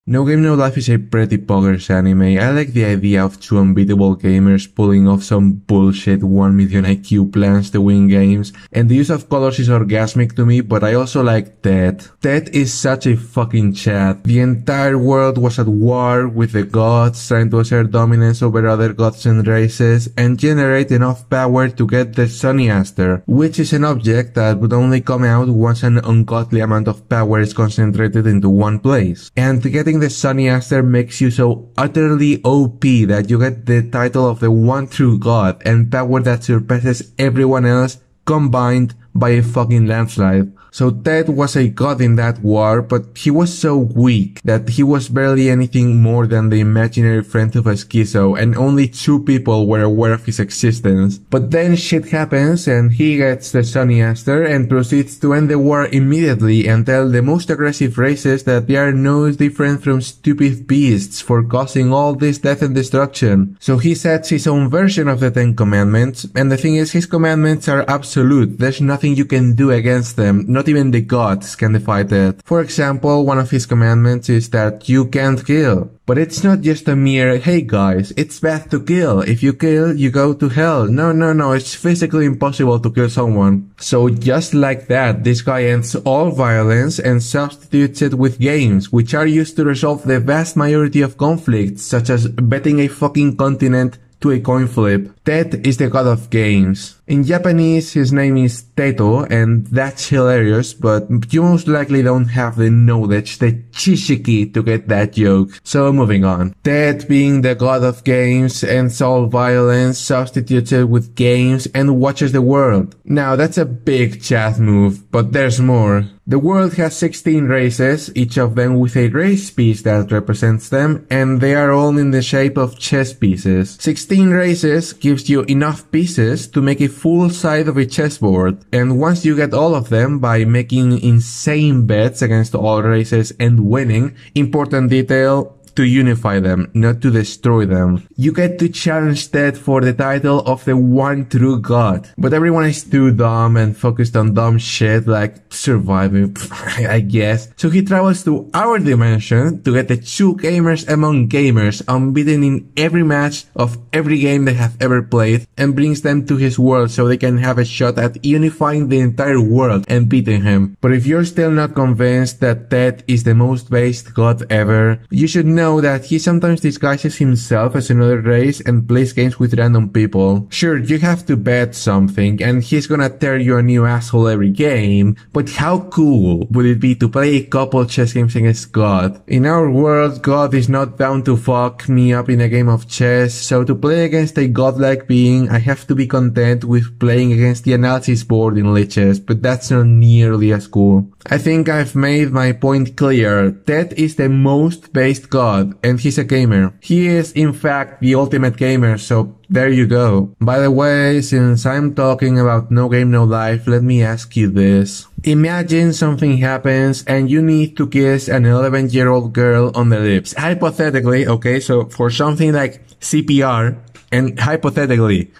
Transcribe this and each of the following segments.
No Game No Life is a pretty poggers anime. I like the idea of two unbeatable gamers pulling off some bullshit 1 million IQ plans to win games, and the use of colors is orgasmic to me, but I also like Ted. Ted is such a fucking Chad. The entire world was at war with the gods, trying to assert dominance over other gods and races, and generate enough power to get the Sunny Aster, which is an object that would only come out once an ungodly amount of power is concentrated into one place. And getting the Sunny Aster makes you so utterly OP that you get the title of the one true god and power that surpasses everyone else combined by a fucking landslide. So Ted was a god in that war, but he was so weak that he was barely anything more than the imaginary friend of a schizo, and only 2 people were aware of his existence. But then shit happens and he gets the Sunny Aster and proceeds to end the war immediately and tell the most aggressive races that they are no different from stupid beasts for causing all this death and destruction. So he sets his own version of the 10 commandments, and the thing is, his commandments are absolute. There's nothing you can do against them. Not even the gods can defy that. For example, one of his commandments is that you can't kill. But it's not just a mere, hey guys, it's bad to kill. If you kill, you go to hell. No, it's physically impossible to kill someone. So just like that, this guy ends all violence and substitutes it with games, which are used to resolve the vast majority of conflicts, such as betting a fucking continent to a coin flip. Ted is the god of games. In Japanese, his name is Teto, and that's hilarious, but you most likely don't have the knowledge, the chishiki to get that joke. So moving on. Ted, being the god of games, ends all violence, substitutes it with games, and watches the world. Now that's a big chat move, but there's more. The world has 16 races, each of them with a race piece that represents them, and they are all in the shape of chess pieces. 16 races gives you enough pieces to make a full side of a chessboard, and once you get all of them by making insane bets against all races and winning, important detail, to unify them, not to destroy them. You get to challenge Ted for the title of the one true god. But everyone is too dumb and focused on dumb shit like surviving, I guess. So he travels to our dimension to get the 2 gamers among gamers, unbeaten in every match of every game they have ever played, and brings them to his world so they can have a shot at unifying the entire world and beating him. But if you're still not convinced that Ted is the most based god ever, you should know that he sometimes disguises himself as another race and plays games with random people. Sure, you have to bet something and he's gonna tear you a new asshole every game, but how cool would it be to play a couple chess games against God? In our world, God is not down to fuck me up in a game of chess, so to play against a godlike being, I have to be content with playing against the analysis board in lichess, but that's not nearly as cool. I think I've made my point clear. Ted is the most based god, and he's a gamer. He is, in fact, the ultimate gamer, so there you go. By the way, since I'm talking about No Game No Life, let me ask you this. Imagine something happens and you need to kiss an 11-year-old girl on the lips. Hypothetically, okay, so for something like CPR, and hypothetically,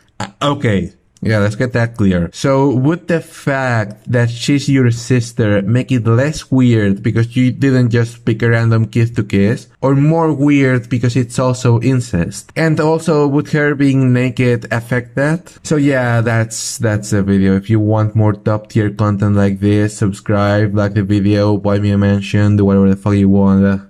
okay. Yeah, let's get that clear. So would the fact that she's your sister make it less weird because you didn't just pick a random kid to kiss, or more weird because it's also incest? And also, would her being naked affect that? So yeah, that's the video. If you want more top tier content like this, subscribe, like the video, buy me a mention, do whatever the fuck you want.